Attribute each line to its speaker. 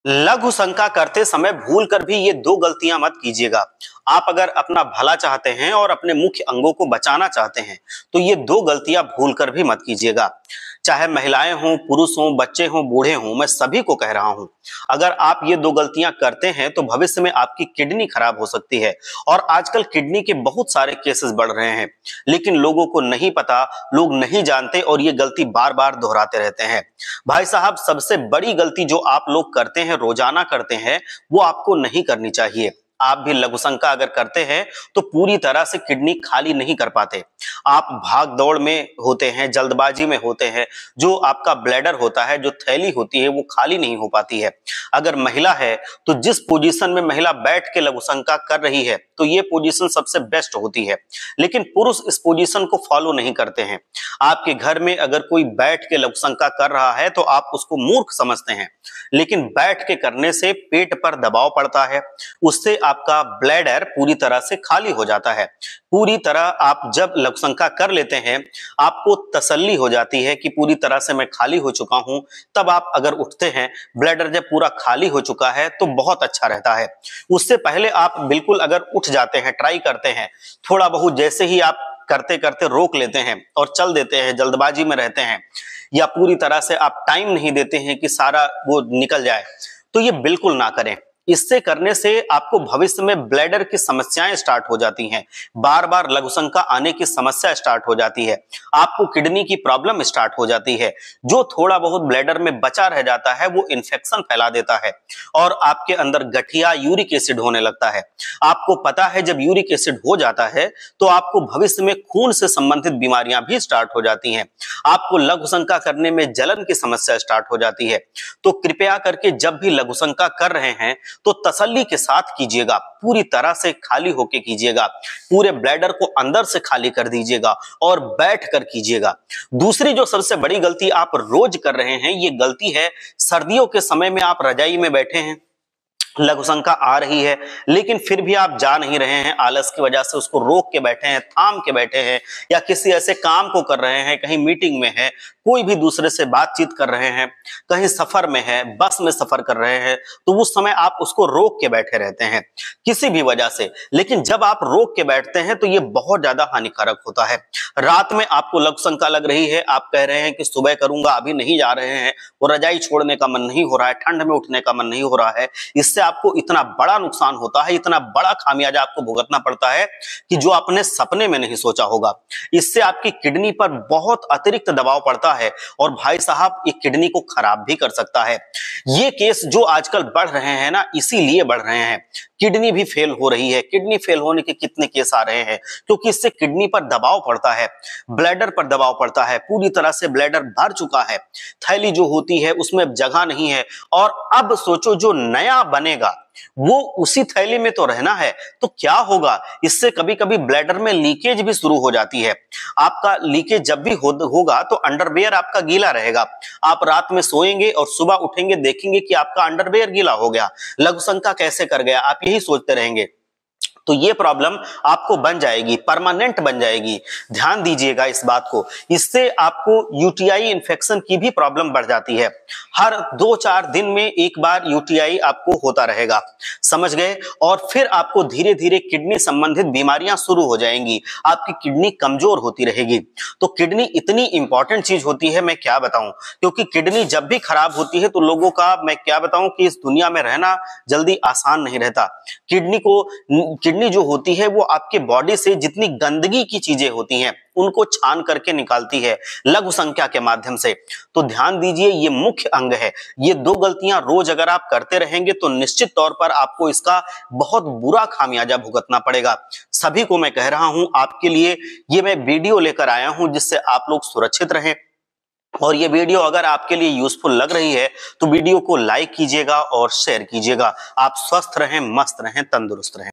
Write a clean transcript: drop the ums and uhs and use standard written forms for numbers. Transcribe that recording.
Speaker 1: लघु शंका करते समय भूल कर भी ये दो गलतियां मत कीजिएगा। आप अगर अपना भला चाहते हैं और अपने मुख्य अंगों को बचाना चाहते हैं तो ये दो गलतियां भूल कर भी मत कीजिएगा। चाहे महिलाएं हों, पुरुष हों, बच्चे हों, बूढ़े हों, मैं सभी को कह रहा हूं, अगर आप ये दो गलतियां करते हैं तो भविष्य में आपकी किडनी खराब हो सकती है। और आजकल किडनी के बहुत सारे केसेस बढ़ रहे हैं, लेकिन लोगों को नहीं पता, लोग नहीं जानते और ये गलती बार बार दोहराते रहते हैं। भाई साहब, सबसे बड़ी गलती जो आप लोग करते हैं, रोजाना करते हैं, वो आपको नहीं करनी चाहिए। आप भी लघु शंका अगर करते हैं तो पूरी तरह से किडनी खाली नहीं कर पाते। आप भाग दौड़ में होते हैं, जल्दबाजी में होते हैं, जो आपका ब्लैडर होता है, जो थैली होती है, वो खाली नहीं हो पाती है। अगर महिला है तो जिस पोजीशन में महिला बैठ के लघु शंका कर रही है तो ये पोजीशन सबसे बेस्ट होती है, लेकिन पुरुष इस पोजीशन को फॉलो नहीं करते हैं। आपके घर में अगर कोई बैठ के लघु शंका कर रहा है तो आप उसको मूर्ख समझते हैं, लेकिन बैठ के करने से पेट पर दबाव पड़ता है, उससे आपका ब्लैडर पूरी तरह से खाली हो जाता है। पूरी तरह आप जब लघु शंका कर लेते हैं, आपको तसल्ली हो जाती है कि पूरी तरह से मैं खाली हो चुका हूं, तब आप अगर उठते हैं, ब्लैडर जब पूरा खाली हो चुका है तो बहुत अच्छा रहता है। उससे पहले आप बिल्कुल अगर उठ जाते हैं, ट्राई करते हैं, थोड़ा बहुत जैसे ही आप करते करते रोक लेते हैं और चल देते हैं, जल्दबाजी में रहते हैं, या पूरी तरह से आप टाइम नहीं देते हैं कि सारा वो निकल जाए, तो ये बिल्कुल ना करें। इससे करने से आपको भविष्य में ब्लैडर की समस्याएं स्टार्ट हो जाती हैं, बार बार लघु शंका आने की समस्या स्टार्ट हो जाती है, आपको किडनी की प्रॉब्लम स्टार्ट हो जाती है। जो थोड़ा बहुत ब्लैडर में बचा रह जाता है वो इन्फेक्शन फैला देता है और आपके अंदर गठिया, यूरिक एसिड होने लगता है। आपको पता है जब यूरिक एसिड हो जाता है तो आपको भविष्य में खून से संबंधित बीमारियां भी स्टार्ट हो जाती हैं। आपको लघु शंका करने में जलन की समस्या स्टार्ट हो जाती है। तो कृपया करके जब भी लघु शंका कर रहे हैं तो तसल्ली के साथ कीजिएगा, पूरी तरह से खाली होके कीजिएगा, पूरे ब्लैडर को अंदर से खाली कर दीजिएगा और बैठ कर कीजिएगा। दूसरी जो सबसे बड़ी गलती आप रोज कर रहे हैं, ये गलती है सर्दियों के समय में आप रजाई में बैठे हैं, लघु शंका आ रही है, लेकिन फिर भी आप जा नहीं रहे हैं, आलस की वजह से उसको रोक के बैठे हैं, थाम के बैठे हैं, या किसी ऐसे काम को कर रहे हैं, कहीं मीटिंग में है, कोई भी दूसरे से बातचीत कर रहे हैं, कहीं सफर में है, बस में सफर कर रहे हैं, तो उस समय आप उसको रोक के बैठे रहते हैं किसी भी वजह से। लेकिन जब आप रोक के बैठते हैं तो ये बहुत ज्यादा हानिकारक होता है। रात में आपको लघु शंका लग रही है, आप कह रहे हैं कि सुबह करूंगा, अभी नहीं जा रहे हैं, वो रजाई छोड़ने का मन नहीं हो रहा है, ठंड में उठने का मन नहीं हो रहा है। इससे आपको इतना बड़ा नुकसान होता है, इतना बड़ा खामियाजा आपको भुगतना पड़ता है कि जो आपने सपने में नहीं सोचा होगा। इससे आपकी किडनी पर बहुत अतिरिक्त दबाव पड़ता है और भाई साहब ये किडनी को खराब भी कर सकता है। ये केस जो आजकल बढ़ रहे हैं ना, इसीलिए बढ़ रहे हैं, किडनी भी फेल हो रही है। किडनी फेल होने के कितने केस आ रहे हैं, क्योंकि इससे किडनी पर दबाव पड़ता है, ब्लैडर पर दबाव पड़ता है, पूरी तरह से ब्लैडर भर चुका है, थैली जो होती है उसमें जगह नहीं है। और अब सोचो जो नया बनेगा वो उसी थैली में तो रहना है, तो क्या होगा, इससे कभी कभी ब्लैडर में लीकेज भी शुरू हो जाती है। आपका लीकेज जब भी होगा तो अंडरवेयर आपका गीला रहेगा, आप रात में सोएंगे और सुबह उठेंगे, देखेंगे कि आपका अंडरवेयर गीला हो गया, लघु शंका कैसे कर गया, आप यही सोचते रहेंगे। तो ये प्रॉब्लम आपको बन जाएगी, परमानेंट बन जाएगी। ध्यान दीजिएगा इस बात को, इससे आपको यूटीआई इन्फेक्शन की भी प्रॉब्लम बढ़ जाती है। हर 2-4 दिन में एक बार यूटीआई आपको होता रहेगा, समझ गए? और फिर आपको धीरे धीरे किडनी संबंधित बीमारियां शुरू हो जाएंगी, आपकी किडनी कमजोर होती रहेगी। तो किडनी इतनी इंपॉर्टेंट चीज होती है, मैं क्या बताऊं, क्योंकि किडनी जब भी खराब होती है तो लोगों का, मैं क्या बताऊं, कि इस दुनिया में रहना जल्दी आसान नहीं रहता। किडनी जो होती है वो आपके बॉडी से जितनी गंदगी की चीजें होती हैं उनको छान करके निकालती है लघु शंका के माध्यम से। तो ध्यान दीजिए, ये मुख्य अंग है। ये दो गलतियां रोज अगर आप करते रहेंगे तो निश्चित तौर पर आपको इसका बहुत बुरा खामियाजा भुगतना पड़ेगा। सभी को मैं कह रहा हूं, आपके लिए ये मैं वीडियो लेकर आया हूं जिससे आप लोग सुरक्षित रहें। और ये वीडियो अगर आपके लिए यूजफुल लग रही है तो वीडियो को लाइक कीजिएगा और शेयर कीजिएगा। आप स्वस्थ रहें, मस्त रहें, तंदुरुस्त रहें।